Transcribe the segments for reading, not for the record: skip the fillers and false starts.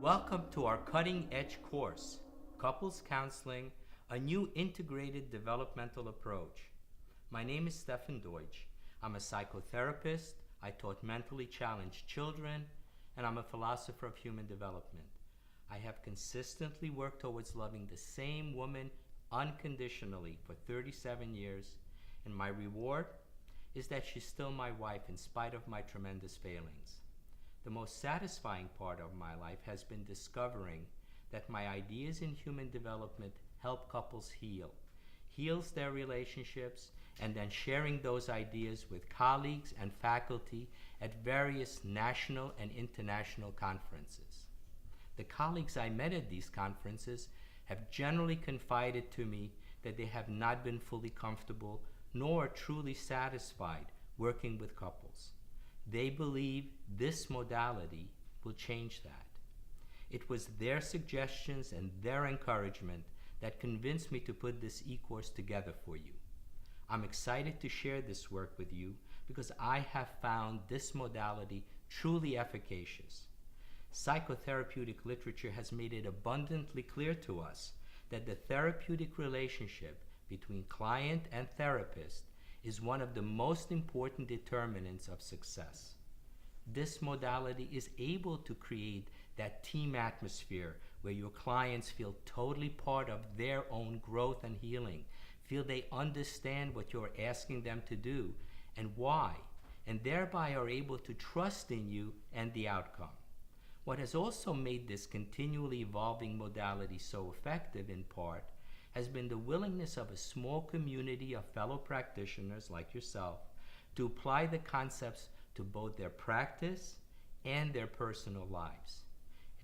Welcome to our cutting edge course, Couples Counseling, a new integrated developmental approach. My name is Stefan Deutsch. I'm a psychotherapist, I taught mentally challenged children, and I'm a philosopher of human development. I have consistently worked towards loving the same woman unconditionally for 37 years, and my reward is that she's still my wife in spite of my tremendous failings. The most satisfying part of my life has been discovering that my ideas in human development help couples heals their relationships, and then sharing those ideas with colleagues and faculty at various national and international conferences. The colleagues I met at these conferences have generally confided to me that they have not been fully comfortable nor truly satisfied working with couples. They believe this modality will change that. It was their suggestions and their encouragement that convinced me to put this e-course together for you. I'm excited to share this work with you because I have found this modality truly efficacious. Psychotherapeutic literature has made it abundantly clear to us that the therapeutic relationship between client and therapist is one of the most important determinants of success. This modality is able to create that team atmosphere where your clients feel totally part of their own growth and healing, feel they understand what you're asking them to do and why, and thereby are able to trust in you and the outcome. What has also made this continually evolving modality so effective in part has been the willingness of a small community of fellow practitioners like yourself to apply the concepts to both their practice and their personal lives.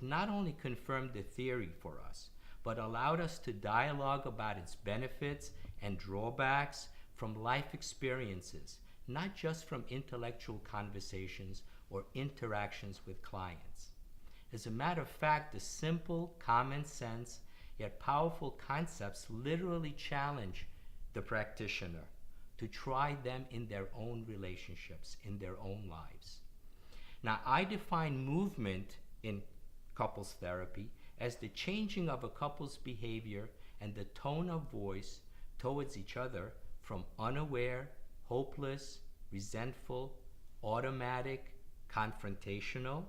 It not only confirmed the theory for us, but allowed us to dialogue about its benefits and drawbacks from life experiences, not just from intellectual conversations or interactions with clients. As a matter of fact, the simple, common sense, yet powerful concepts literally challenge the practitioner to try them in their own relationships, in their own lives. Now, I define movement in couples therapy as the changing of a couple's behavior and the tone of voice towards each other from unaware, hopeless, resentful, automatic, confrontational,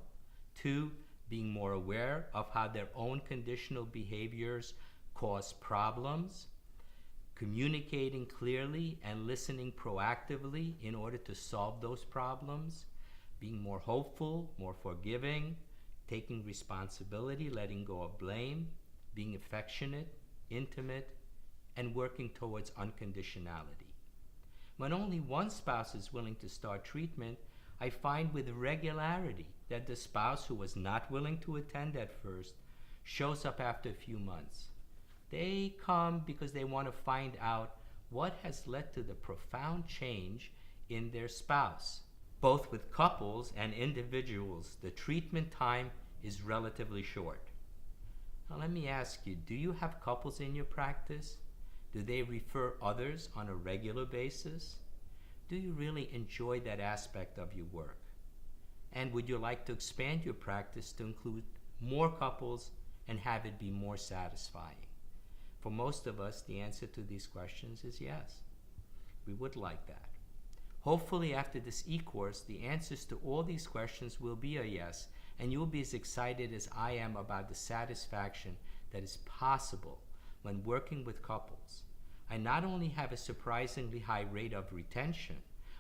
to being more aware of how their own conditional behaviors cause problems, communicating clearly and listening proactively in order to solve those problems, being more hopeful, more forgiving, taking responsibility, letting go of blame, being affectionate, intimate, and working towards unconditionality. When only one spouse is willing to start treatment, I find with regularity that the spouse who was not willing to attend at first shows up after a few months. They come because they want to find out what has led to the profound change in their spouse. Both with couples and individuals, the treatment time is relatively short. Now let me ask you, do you have couples in your practice? Do they refer others on a regular basis? Do you really enjoy that aspect of your work? And would you like to expand your practice to include more couples and have it be more satisfying? For most of us, the answer to these questions is yes. We would like that. Hopefully, after this e-course, the answers to all these questions will be a yes, and you'll be as excited as I am about the satisfaction that is possible when working with couples. I not only have a surprisingly high rate of retention,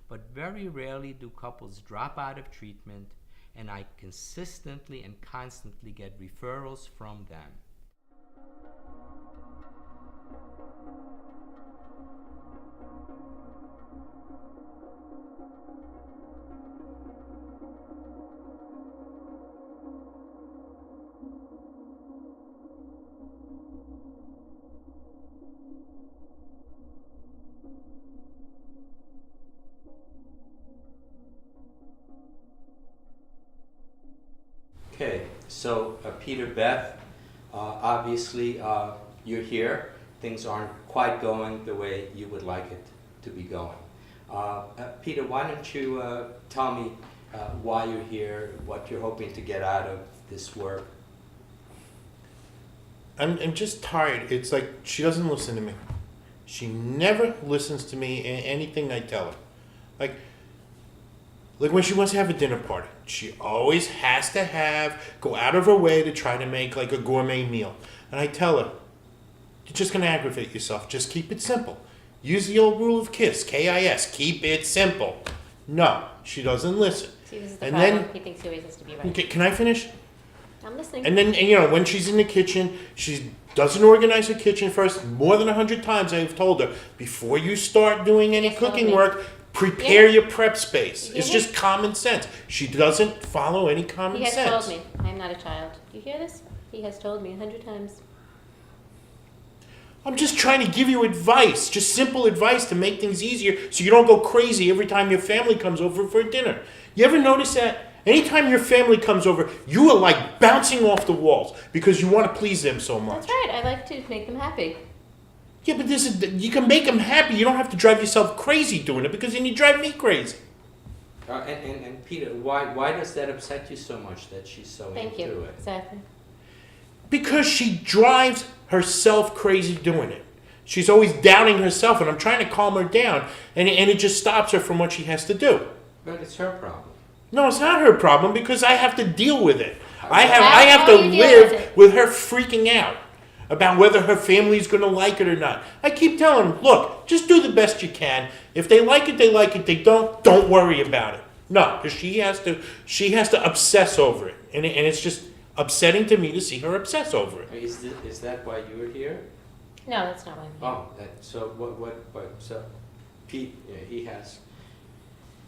but very rarely do couples drop out of treatment, and I consistently and constantly get referrals from them. Okay, so Peter, Beth, obviously you're here. Things aren't quite going the way you would like it to be going. Peter, why don't you tell me why you're here, what you're hoping to get out of this work? I'm just tired. It's like she doesn't listen to me. She never listens to me in anything I tell her. Like, like when she wants to have a dinner party, she always has to go out of her way to try to make like a gourmet meal. And I tell her, you're just going to aggravate yourself. Just keep it simple. Use the old rule of KISS, K-I-S. Keep it simple. No, she doesn't listen. See, this is the And problem. then, He thinks he always has to be right. okay, can I finish? I'm listening. And then, and, you know, when she's in the kitchen, she doesn't organize her kitchen first. More than 100 times I've told her, before you start doing any Yes, follow cooking me. work, prepare Yeah. your prep space. You It's hear me? just common sense. She doesn't follow any common He has sense. told me. I am not a child. Do you hear this? He has told me 100 times. I'm just trying to give you advice, just simple advice to make things easier so you don't go crazy every time your family comes over for dinner. You ever notice that? Anytime your family comes over, you are like bouncing off the walls because you want to please them so much. That's right. I like to make them happy. Yeah, but you can make them happy. You don't have to drive yourself crazy doing it because then you drive me crazy. And Peter, why does that upset you so much that she's so Thank into you. it? Exactly. Because she drives herself crazy doing it. She's always doubting herself, and I'm trying to calm her down, and it just stops her from what she has to do. But it's her problem. No, it's not her problem because I have to deal with it. I How have do to you deal live with it? with her freaking out about whether her family's going to like it or not. I keep telling them, look, just do the best you can. If they like it, they like it. They don't worry about it. No, because she has to obsess over it, and it's just upsetting to me to see her obsess over it. Is that why you were here? No, that's not what I'm here. Oh, so so Pete, yeah, he has.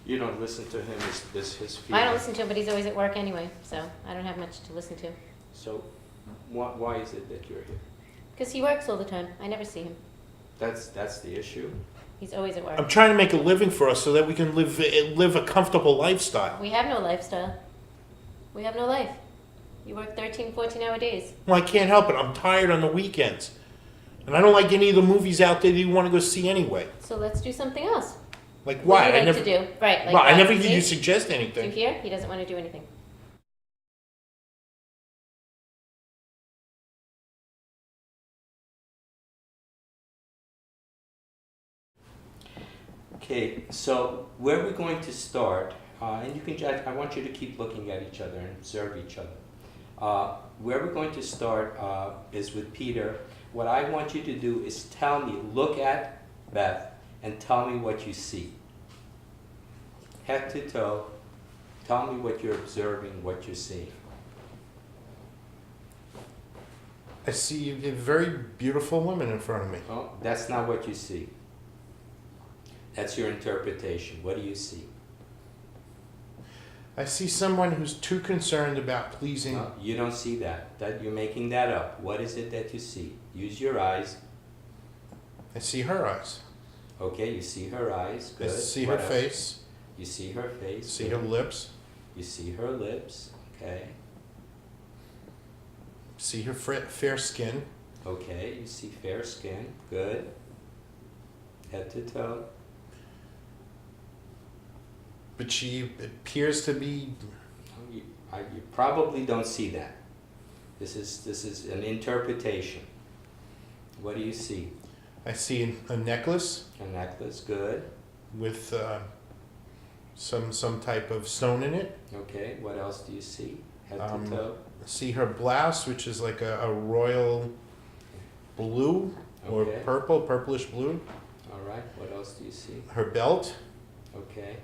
You don't listen to him. Is his feeling? I don't listen to him, but he's always at work anyway, so I don't have much to listen to. So, why is it that you're here? Because he works all the time. I never see him. That's the issue. He's always at work. I'm trying to make a living for us so that we can live a comfortable lifestyle. We have no lifestyle. We have no life. You work 13, 14-hour days. Well, I can't help it. I'm tired on the weekends. And I don't like any of the movies out there that you want to go see anyway. So let's do something else. Like What why? do you I like never, to do? Right, like well, I what? never hear See? you suggest Do you anything. hear? He doesn't want to do anything. Okay, so where we're going to start, and you can judge, I want you to keep looking at each other and observe each other. Where we're going to start is with Peter. What I want you to do is tell me, look at Beth, and tell me what you see. Head to toe, tell me what you're observing, what you're seeing. I see a very beautiful woman in front of me. Oh, that's not what you see. That's your interpretation. What do you see? I see someone who's too concerned about pleasing. No, you don't see that. That you're making that up. What is it that you see? Use your eyes. I see her eyes. Okay, you see her eyes. I Good. see What her else? face. You see her face. See Good. her lips. You see her lips. Okay. See her fair skin. Okay. You see fair skin. Good. Head to toe. But she appears to be. You probably don't see that. This is an interpretation. What do you see? I see a necklace A necklace. Good. with some type of stone in it. Okay. What else do you see? Head Um, to toe. I see her blouse, which is like a royal blue or Okay. purplish blue. All right. What else do you see? Her belt, Okay.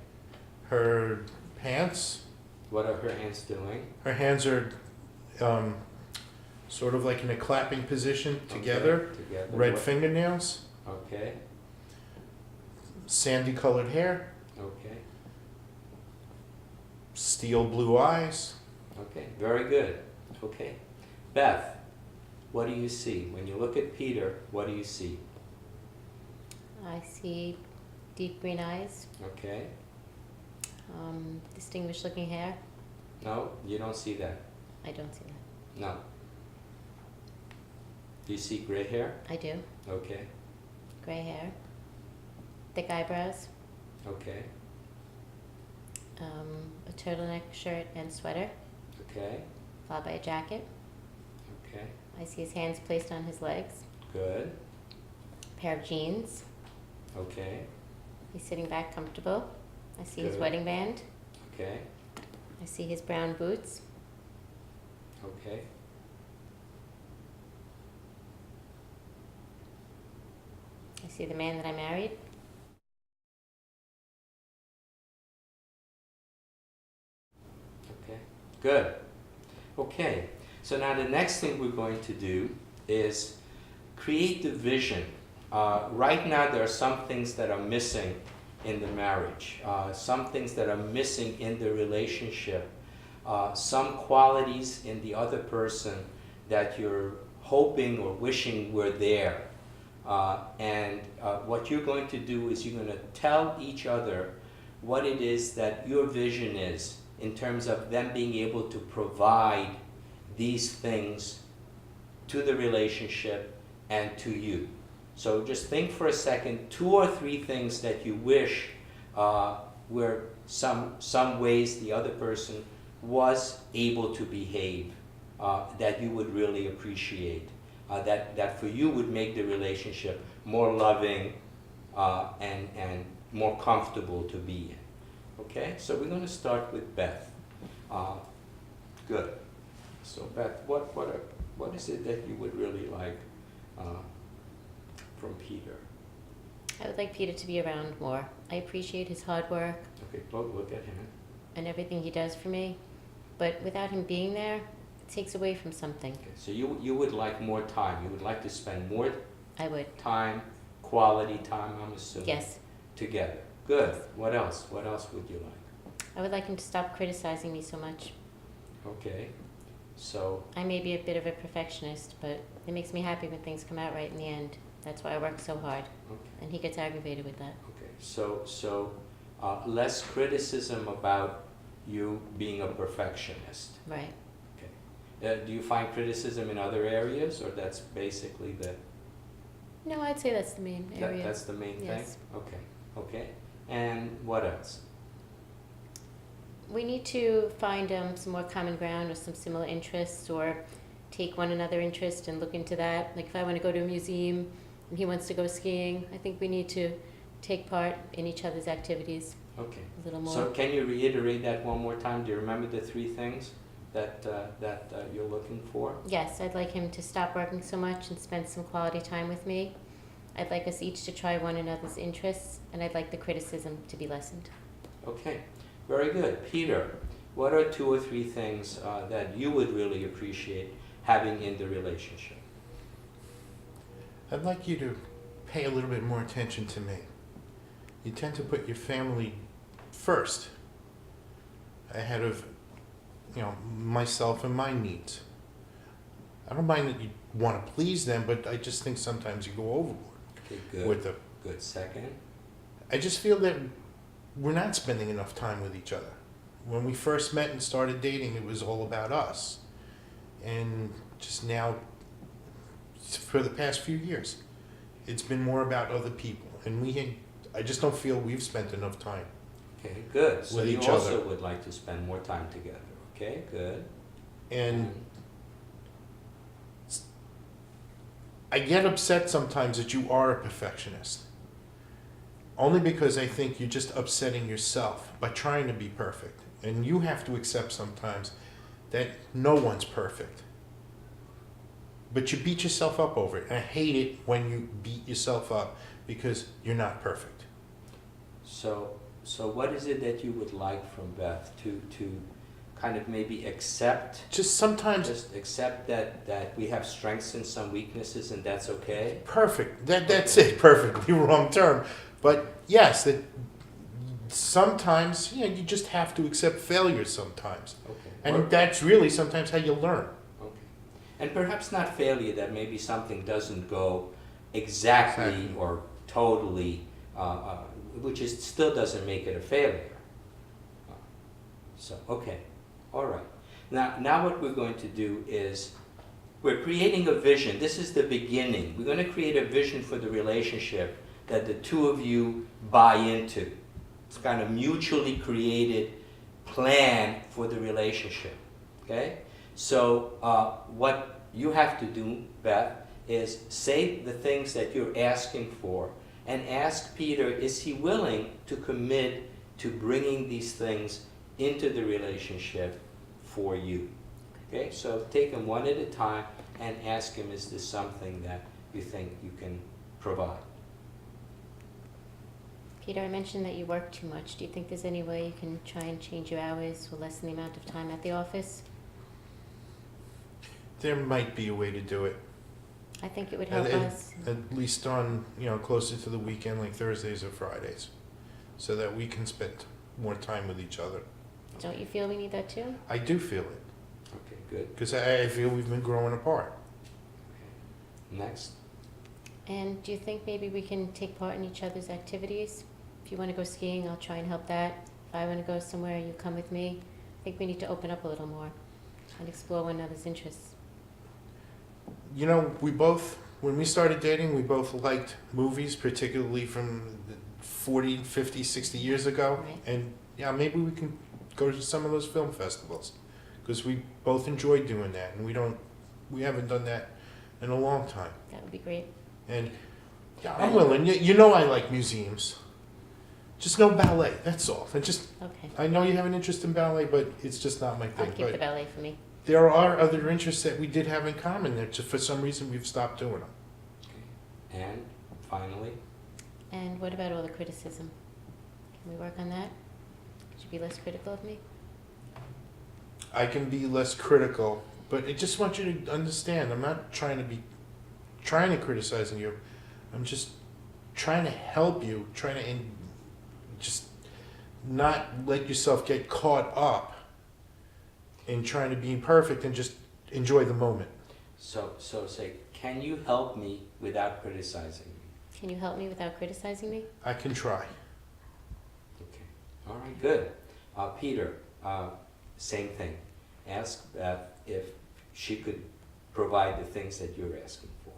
her pants. What are her hands doing? Her hands are sort of like in a clapping position together. Okay, together. Red What- fingernails, Okay. sandy colored hair, Okay. steel blue eyes. Okay. Very good. Okay. Beth, what do you see? When you look at Peter, what do you see? I see deep green eyes, Okay. distinguished looking hair. No, you don't see that. I don't see that. No. Do you see gray hair? I do. Okay. Gray hair. Thick eyebrows. Okay. A turtleneck shirt and sweater, Okay. followed by a jacket. Okay. I see his hands placed on his legs. Good. Pair of jeans. Okay. He's sitting back comfortable. I see his Good. wedding band. Okay. I see his brown boots. Okay. I see the man that I married. Okay. Good. Okay. So now the next thing we're going to do is create the vision. Right now there are some things that are missing in the marriage, some things that are missing in the relationship, some qualities in the other person that you're hoping or wishing were there. And what you're going to do is you're going to tell each other what it is that your vision is in terms of them being able to provide these things to the relationship and to you. So just think for a second, 2 or 3 things that you wish were some ways the other person was able to behave that you would really appreciate, that for you would make the relationship more loving and more comfortable to be in. Okay, so we're going to start with Beth. Good. So Beth, what is it that you would really like from Peter? I would like Peter to be around more. I appreciate his hard work Okay, look at him. and everything he does for me, but without him being there, it takes away from something. Okay, so you would like more time. You would like to spend more I would. time, quality time, I'm assuming, Yes. together. Good. What else? What else would you like? I would like him to stop criticizing me so much. Okay. So, I may be a bit of a perfectionist, but it makes me happy when things come out right in the end. That's why I work so hard, okay. and he gets aggravated with that. Okay. So less criticism about you being a perfectionist. Right. Do you find criticism in other areas, or that's basically No, I'd say that's the main area. that's the main Yes. thing? Okay. Okay. And what else? We need to find some more common ground or some similar interests, or take one another interest and look into that. Like if I want to go to a museum and he wants to go skiing, I think we need to take part in each other's activities Okay. a little more. So can you reiterate that one more time? Do you remember the 3 things that you're looking for? Yes, I'd like him to stop working so much and spend some quality time with me. I'd like us each to try one another's interests, and I'd like the criticism to be lessened. Okay, very good. Peter, what are 2 or 3 things that you would really appreciate having in the relationship? I'd like you to pay a little bit more attention to me. You tend to put your family first, ahead of, myself and my needs. I don't mind that you want to please them, but I just think sometimes you go overboard Okay, good. with them. Good. Second? I just feel that we're not spending enough time with each other. When we first met and started dating, it was all about us. And just now, for the past few years, it's been more about other people. And I just don't feel we've spent enough time. Okay, good. So With you each also other. would like to spend more time together. Okay, good. And I get upset sometimes that you are a perfectionist. Only because I think you're just upsetting yourself by trying to be perfect. And you have to accept sometimes that no one's perfect. But you beat yourself up over it. And I hate it when you beat yourself up because you're not perfect. So what is it that you would like from Beth to kind of maybe accept? Just sometimes Just accept that we have strengths and some weaknesses, and that's okay. perfect. That's it. Perfectly wrong term. But yes, that sometimes you just have to accept failure sometimes. Okay. And that's really sometimes how you learn. Okay. And perhaps not failure, that maybe something doesn't go exactly Exactly. or totally, which still doesn't make it a failure. So, okay. All right. Now what we're going to do is we're creating a vision. This is the beginning. We're going to create a vision for the relationship that the 2 of you buy into. It's kind of mutually created plan for the relationship. Okay? So what you have to do, Beth, is say the things that you're asking for and ask Peter, is he willing to commit to bringing these things into the relationship for you? Okay, so take them one at a time and ask him, is this something that you think you can provide? Peter, I mentioned that you work too much. Do you think there's any way you can try and change your hours or lessen the amount of time at the office? There might be a way to do it. I think it would help At, us. at least on, closer to the weekend, like Thursdays or Fridays, so that we can spend more time with each other. Don't you feel we need that too? I do feel it, Okay, good. because I feel we've been growing apart. Next. And do you think maybe we can take part in each other's activities? If you want to go skiing, I'll try and help that. If I want to go somewhere, you come with me. I think we need to open up a little more and explore one another's interests. We both, when we started dating, we both liked movies, particularly from 40, 50, 60 years ago. Right. And yeah, maybe we can go to some of those film festivals, because we both enjoy doing that, and we haven't done that in a long time. That would be great. And yeah, I'm willing. I like museums. Just no ballet, that's all. Okay. I know you have an interest in ballet, but it's just not my I'll thing. keep the But ballet for me. there are other interests that we did have in common that just for some reason we've stopped doing them. And finally, And what about all the criticism? Can we work on that? Could you be less critical of me? I can be less critical, but I just want you to understand, I'm not trying to criticizing you. I'm just trying to help you, just not let yourself get caught up in trying to be perfect and just enjoy the moment. so say, can you help me without criticizing me? Can you help me without criticizing me? I can try. Okay. All right, good. Peter, same thing. Ask Beth if she could provide the things that you're asking for.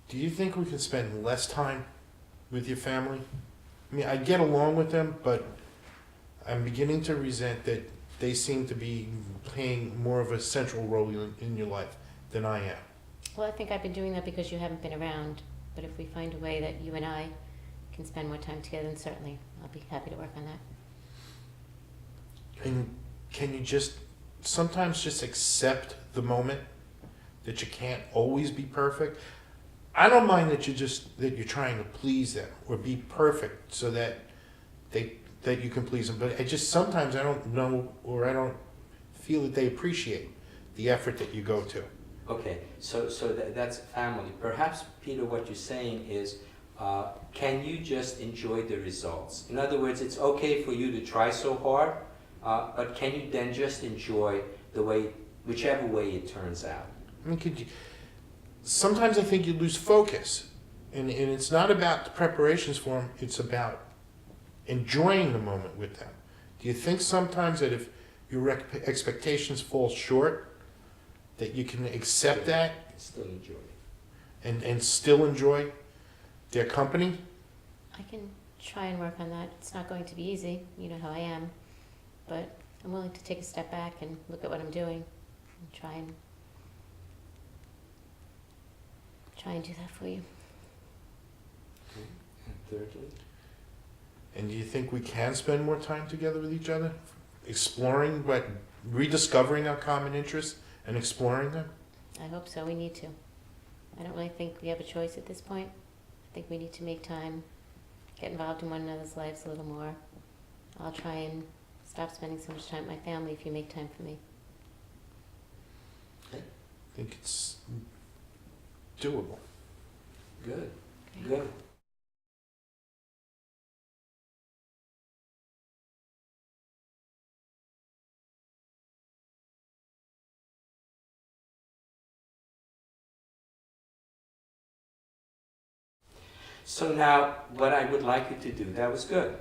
Do you think we can spend less time with your family? I mean, I get along with them, but I'm beginning to resent that they seem to be playing more of a central role in your life than I am. Well, I think I've been doing that because you haven't been around. But if we find a way that you and I can spend more time together, then certainly I'll be happy to work on that. And can you sometimes just accept the moment that you can't always be perfect? I don't mind that you're trying to please them or be perfect so that you can please them, but sometimes I don't know, or I don't feel that they appreciate the effort that you go to. Okay, so that's family. Perhaps, Peter, what you're saying is, can you just enjoy the results? In other words, it's okay for you to try so hard, but can you then just enjoy whichever way it turns out? I mean, sometimes I think you lose focus, and it's not about the preparations for them, it's about enjoying the moment with them. Do you think sometimes that if your expectations fall short, that you can accept that Still enjoy it. and still enjoy their company? I can try and work on that. It's not going to be easy. You know how I am. But I'm willing to take a step back and look at what I'm doing and try and do that for you. Okay. And thirdly? And do you think we can spend more time together with each other? Exploring, rediscovering our common interests and exploring them? I hope so. We need to. I don't really think we have a choice at this point. I think we need to make time, get involved in one another's lives a little more. I'll try and stop spending so much time with my family if you make time for me. I think it's doable. Good. Great. Good. So now, what I would like you to do, that was good.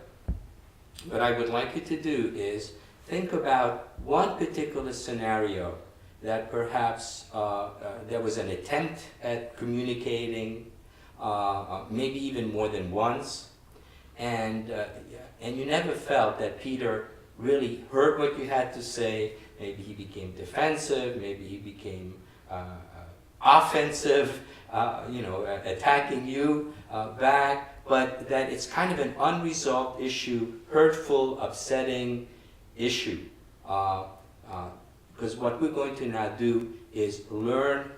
What I would like you to do is think about one particular scenario that perhaps there was an attempt at communicating, maybe even more than once, and you never felt that Peter really heard what you had to say. Maybe he became defensive, maybe he became offensive, attacking you back, but that it's kind of an unresolved issue, hurtful, upsetting issue. Because what we're going to now do is learn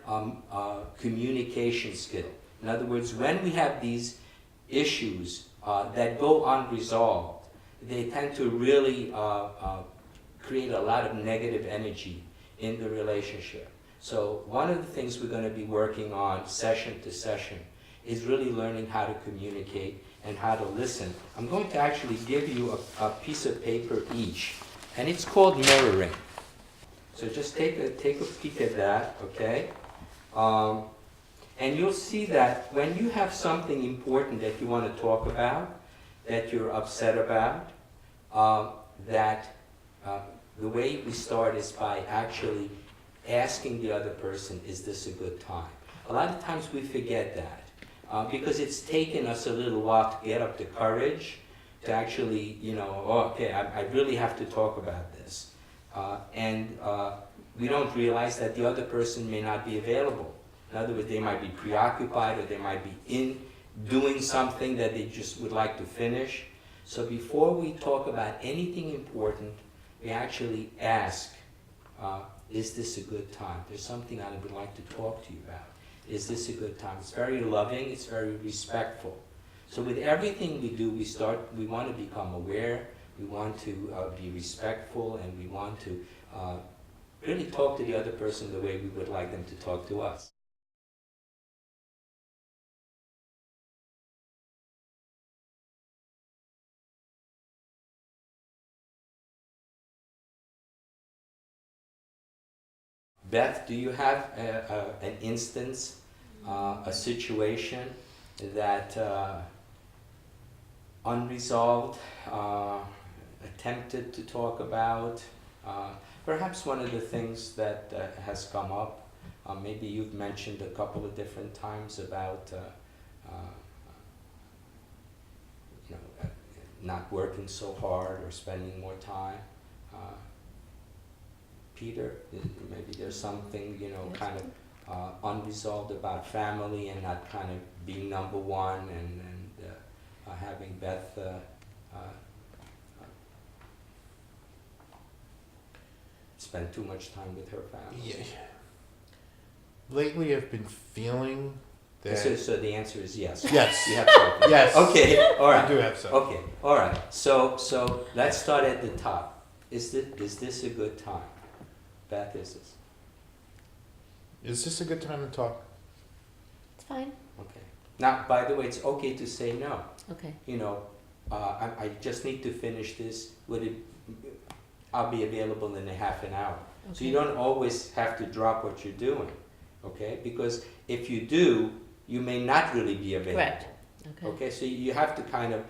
communication skill. In other words, when we have these issues that go unresolved, they tend to really create a lot of negative energy in the relationship. So one of the things we're going to be working on session to session is really learning how to communicate and how to listen. I'm going to actually give you a piece of paper each, and it's called mirroring. So just take a peek at that, okay? And you'll see that when you have something important that you want to talk about, that you're upset about, the way we start is by actually asking the other person, is this a good time? A lot of times we forget that because it's taken us a little while to get up the courage to actually, I really have to talk about this. And we don't realize that the other person may not be available. In other words, they might be preoccupied or they might be doing something that they just would like to finish. So before we talk about anything important, we actually ask, is this a good time? There's something I would like to talk to you about. Is this a good time? It's very loving, it's very respectful. So with everything we do, we want to become aware, we want to be respectful, and we want to really talk to the other person the way we would like them to talk to us. Beth, do you have an instance, a situation that unresolved, attempted to talk about? Perhaps one of the things that has come up, maybe you've mentioned a couple of different times about not working so hard or spending more time. Peter, maybe there's something, kind of unresolved about family and not kind of being number one and having Beth spend too much time with her family. Yeah. Lately, I've been feeling that. So the answer is yes. Yes. You have something. Yes. Okay. All right. I do have some. Okay. All right. So let's start at the top. Is this a good time? Beth, is this? Is this a good time to talk? It's fine. Okay. Now, by the way, it's okay to say no. Okay. I just need to finish this. I'll be available in a half an hour. Okay. So you don't always have to drop what you're doing, okay? Because if you do, you may not really be available. Correct. Okay. Okay, so you have to kind of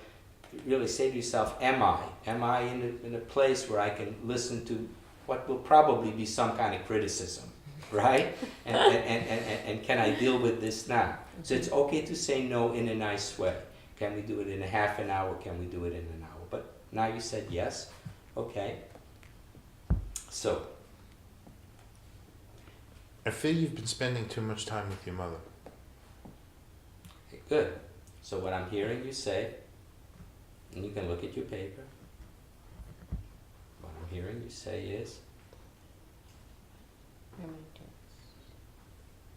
really say to yourself, am I in a place where I can listen to what will probably be some kind of criticism, right? And can I deal with this now? So it's okay to say no in a nice way. Can we do it in a half an hour? Can we do it in an hour? But now you said yes. Okay. So, I feel you've been spending too much time with your mother. okay, good. So what I'm hearing you say, and you can look at your paper, what I'm hearing you say is,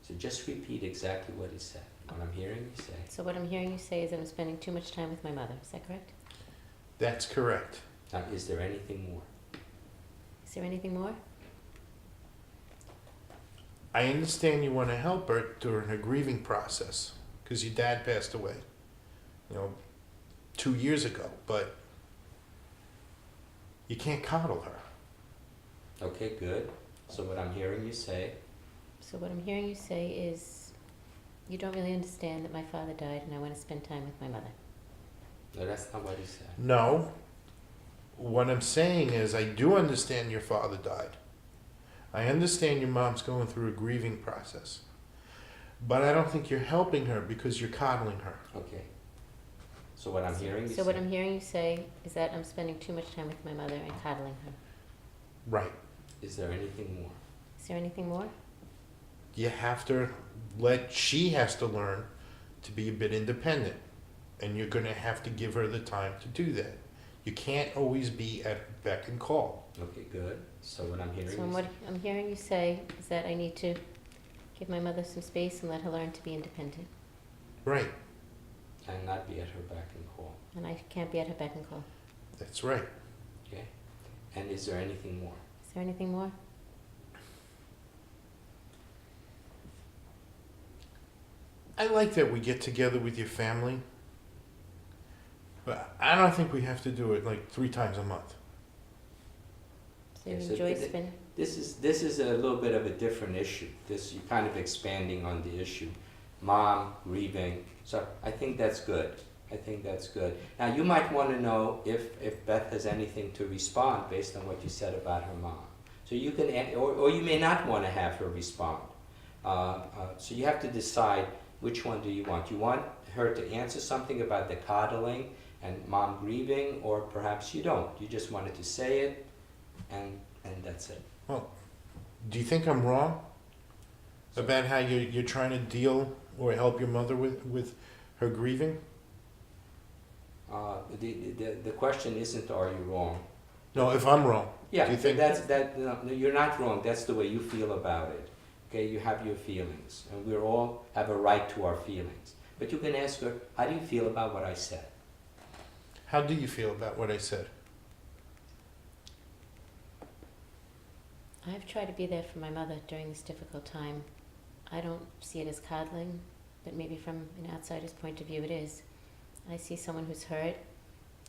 so just repeat exactly what he said. What I'm hearing you say. So what I'm hearing you say is that I'm spending too much time with my mother. Is that correct? That's correct. Now, is there anything more? Is there anything more? I understand you want to help her during her grieving process because your dad passed away, 2 years ago, but you can't coddle her. Okay, good. So what I'm hearing you say, So what I'm hearing you say is you don't really understand that my father died and I want to spend time with my mother. no, that's not what he said. No. What I'm saying is I do understand your father died. I understand your mom's going through a grieving process. But I don't think you're helping her because you're coddling her. Okay. So what I'm hearing you So what say- I'm hearing you say is that I'm spending too much time with my mother and coddling her. Right. Is there anything more? Is there anything more? You have to she has to learn to be a bit independent. And you're going to have to give her the time to do that. You can't always be at beck and call. Okay, good. So what I'm hearing So you what say- I'm hearing you say is that I need to give my mother some space and let her learn to be independent. Right. and not be at her beck and call. And I can't be at her beck and call. That's right. Okay? And is there anything more? Is there anything more? I like that we get together with your family, but I don't think we have to do it like 3 times a month. So you Yes, enjoy it- spending? This is a little bit of a different issue. You're kind of expanding on the issue. Mom grieving. So I think that's good. I think that's good. Now you might want to know if Beth has anything to respond based on what you said about her mom. So you can, or you may not want to have her respond. So you have to decide which one do you want. You want her to answer something about the coddling and mom grieving, or perhaps you don't. You just wanted to say it, and that's it. Well, do you think I'm wrong about how you're trying to deal or help your mother with her grieving? The question isn't are you wrong? No, if I'm wrong. Yeah, Do you think- no, you're not wrong. That's the way you feel about it. Okay, you have your feelings, and we all have a right to our feelings. But you can ask her, how do you feel about what I said? How do you feel about what I said? I've tried to be there for my mother during this difficult time. I don't see it as coddling, but maybe from an outsider's point of view it is. I see someone who's hurt,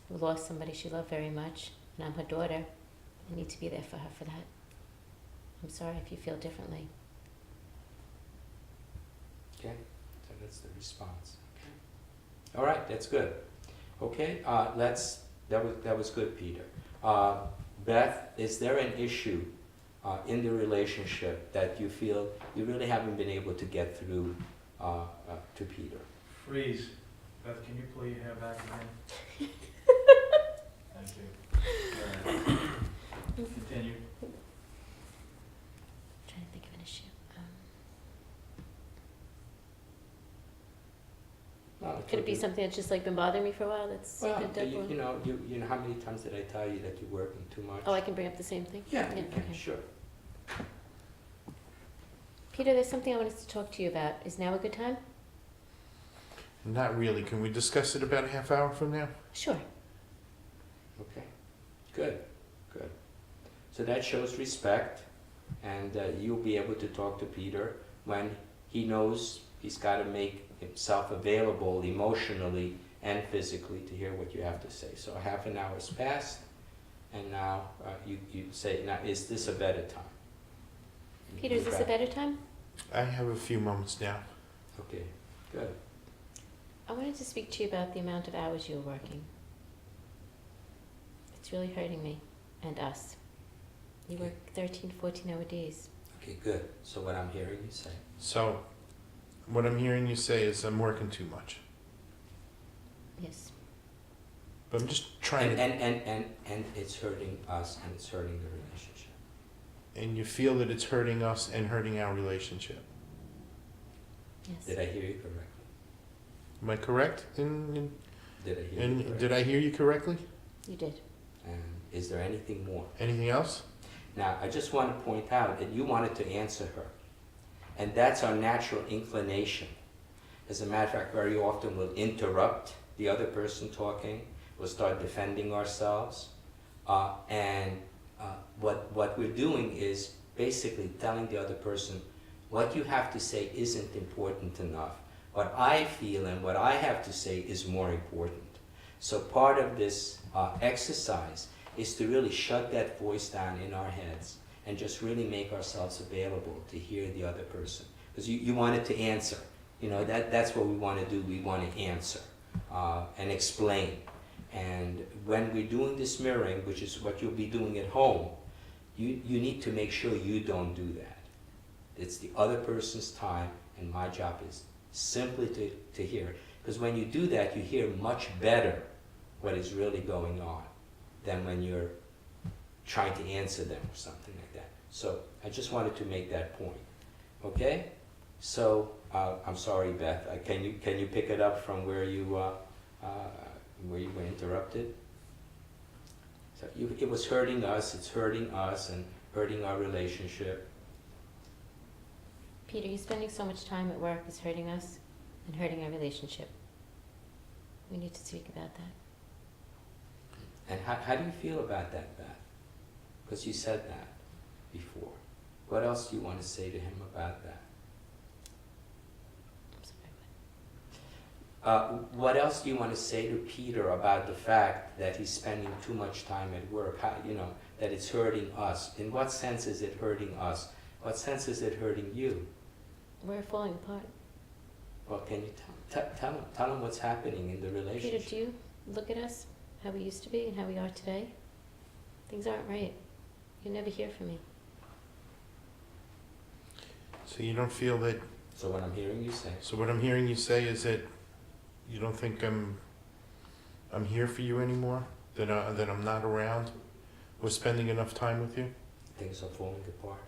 who lost somebody she loved very much, and I'm her daughter. I need to be there for her for that. I'm sorry if you feel differently. Okay, so that's the response. Okay. All right, that's good. Okay, that was good, Peter. Beth, is there an issue in the relationship that you feel you really haven't been able to get through to Peter? Freeze. Beth, can you pull your hair back again? Thank you. All right. Continue. Trying to think of an issue. No, Could it be something that's just like been bothering me for a while? That's Well, been difficult? you know, how many times did I tell you that you're working too much? Oh, I can bring up the same thing? Yeah, you can, okay. sure. Peter, there's something I wanted to talk to you about. Is now a good time? Not really. Can we discuss it about a half hour from now? Sure. Okay, good, good. So that shows respect, and you'll be able to talk to Peter when he knows he's got to make himself available emotionally and physically to hear what you have to say. So half an hour's passed, and now you say, now is this a better time? Peter, is this a Okay. better time? I have a few moments now. Okay, good. I wanted to speak to you about the amount of hours you're working. It's really hurting me and us. You work 13, 14-hour days. Okay, good. So what I'm hearing you say. So, what I'm hearing you say is I'm working too much. Yes. But I'm just trying And it's hurting us and it's hurting the relationship. and you feel that it's hurting us and hurting our relationship. Yes. Did I hear you correctly? Am I correct? In, Did I hear you and correctly? did I hear you correctly? You did. And is there anything more? Anything else? Now, I just want to point out that you wanted to answer her. And that's our natural inclination. As a matter of fact, very often we'll interrupt the other person talking. We'll start defending ourselves. What we're doing is basically telling the other person, what you have to say isn't important enough. What I feel and what I have to say is more important. So part of this exercise is to really shut that voice down in our heads and just really make ourselves available to hear the other person. Because you wanted to answer. You know, that's what we want to do. We want to answer and explain. And when we're doing this mirroring, which is what you'll be doing at home, you need to make sure you don't do that. It's the other person's time, and my job is simply to hear. Because when you do that, you hear much better what is really going on than when you're trying to answer them or something like that. So I just wanted to make that point. Okay? So I'm sorry, Beth. Can you pick it up from where you were interrupted? So it was hurting us. It's hurting us and hurting our relationship. Peter, you spending so much time at work is hurting us and hurting our relationship. We need to speak about that. And how do you feel about that, Beth? Because you said that before. What else do you want to say to him about that? I'm sorry, What else do you want to say to Peter about the fact that he's spending too much time at work? How, that it's hurting us. In what sense is it hurting us? What sense is it hurting you? we're falling apart. Well, can you tell him what's happening in the Peter, relationship? do you look at us, how we used to be and how we are today? Things aren't right. You never hear from me. So you don't feel that, So what I'm hearing you say, so what I'm hearing you say is that you don't think I'm here for you anymore? That I'm not around? Or spending enough time with you? things are falling apart.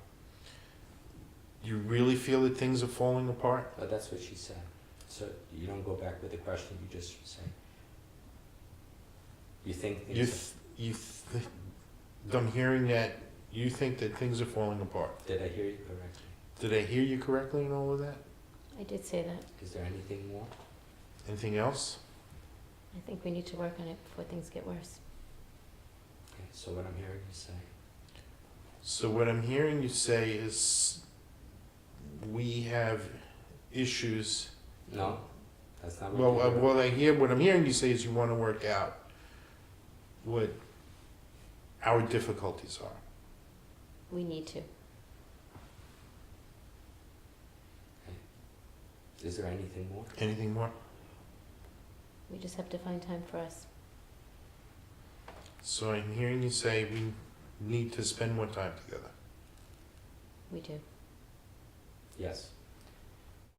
You really feel that things are falling apart? But that's what she said. So you don't go back with the question, you just say. You think things I'm hearing that you think that things are falling apart. Did I hear you correctly? Did I hear you correctly in all of that? I did say that. Is there anything more? Anything else? I think we need to work on it before things get worse. Okay, so what I'm hearing you say. So what I'm hearing you say is we have issues. No, that's not what What I'm hearing you say is you want to work out what our difficulties are. We need to. Is there anything more? Anything more? We just have to find time for us. So I'm hearing you say we need to spend more time together. We do. Yes.